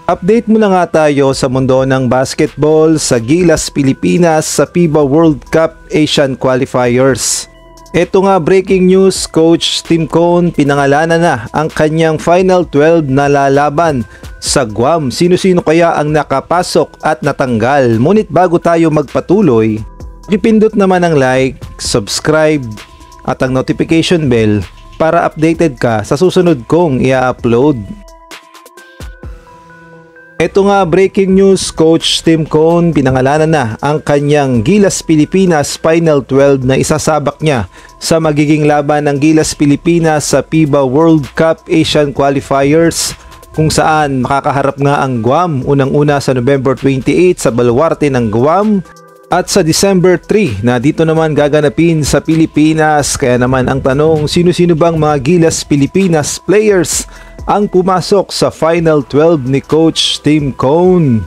Update muna nga tayo sa mundo ng basketball sa Gilas, Pilipinas sa FIBA World Cup Asian Qualifiers. Ito nga breaking news, Coach Tim Cone pinangalanan na ang kanyang Final 12 na lalaban sa Guam. Sino-sino kaya ang nakapasok at natanggal? Ngunit bago tayo magpatuloy, ipindot naman ang like, subscribe at ang notification bell para updated ka sa susunod kong i-upload. Ito nga breaking news, Coach Tim Cone pinangalanan na ang kanyang Gilas Pilipinas Final 12 na isasabak niya sa magiging laban ng Gilas Pilipinas sa FIBA World Cup Asian Qualifiers, kung saan makakaharap nga ang Guam unang-una sa November 28 sa baluarte ng Guam at sa December 3 na dito naman gaganapin sa Pilipinas. Kaya naman ang tanong, sino-sino bang mga Gilas Pilipinas players ang pumasok sa Final 12 ni Coach Tim Cone?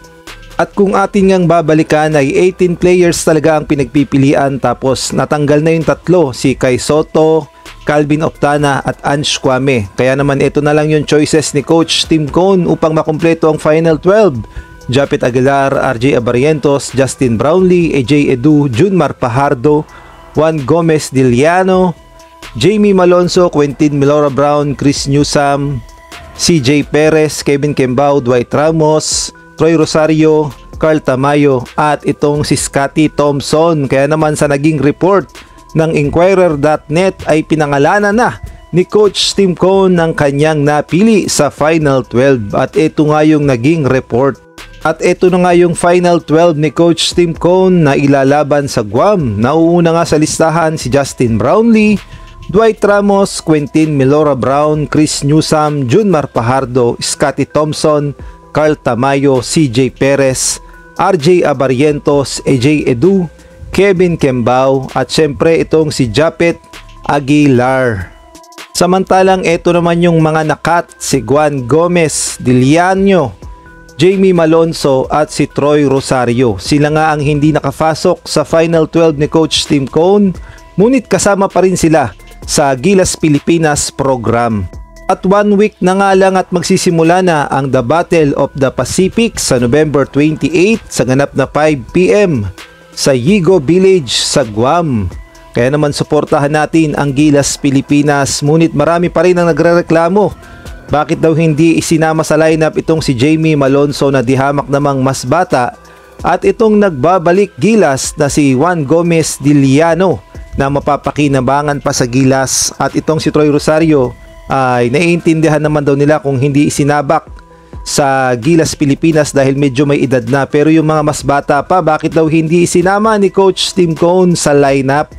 At kung atin ngang babalikan ay 18 players talaga ang pinagpipilian, tapos natanggal na yung tatlo, si Kai Soto, Calvin Optana at Ange Kwame. Kaya naman ito na lang yung choices ni Coach Tim Cone upang makumpleto ang Final 12. Japet Aguilar, RJ Abarientos, Justin Brownlee, AJ Edu, Junmar Pajardo, Juan Gomez Diliano, Jamie Malonzo, Quentin Milora Brown, Chris Newsam, CJ Perez, Kevin Kembao, Dwight Ramos, Troy Rosario, Carl Tamayo at itong si Scotty Thompson. Kaya naman sa naging report ng Inquirer.net ay pinangalanan na ni Coach Tim Cone ng kanyang napili sa Final 12 at ito nga yung naging report. At ito na nga yung Final 12 ni Coach Tim Cone na ilalaban sa Guam. Nauuna nga sa listahan si Justin Brownlee, Dwight Ramos, Quentin Milora Brown, Chris Newsam, Junmar Pajardo, Scotty Thompson, Carl Tamayo, CJ Perez, RJ Abarientos, AJ Edu, Kevin Kembao at syempre itong si Japet Aguilar. Samantalang ito naman yung mga nakat, si Juan Gomez Diliano, Jamie Malonzo at si Troy Rosario. Sila nga ang hindi nakapasok sa Final 12 ni Coach Tim Cone, ngunit kasama pa rin sila sa Gilas Pilipinas program. At 1 week na nga lang at magsisimula na ang The Battle of the Pacific sa November 28 sa ganap na 5 PM sa Yigo Village sa Guam. Kaya naman suportahan natin ang Gilas Pilipinas. Ngunit marami pa rin ang nagrereklamo, bakit daw hindi isinama sa lineup itong si Jamie Malonzo na dihamak namang mas bata, at itong nagbabalik Gilas na si Juan Gomez Diliano na mapapakinabangan pa sa Gilas, at itong si Troy Rosario ay naiintindihan naman daw nila kung hindi isinabak sa Gilas Pilipinas dahil medyo may edad na. Pero yung mga mas bata pa, bakit daw hindi isinama ni Coach Tim Cone sa lineup?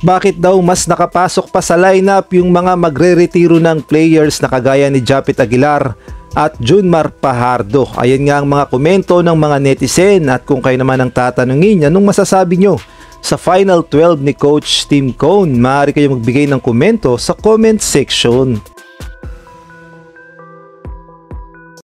Bakit daw mas nakapasok pa sa lineup yung mga magre-retiro ng players na kagaya ni Japet Aguilar at Junmar Pajardo? Ayan nga ang mga komento ng mga netizen, at kung kayo naman ang tatanungin, anong masasabi nyo sa Final 12 ni Coach Tim Cone? Maaari kayong magbigay ng komento sa comment section.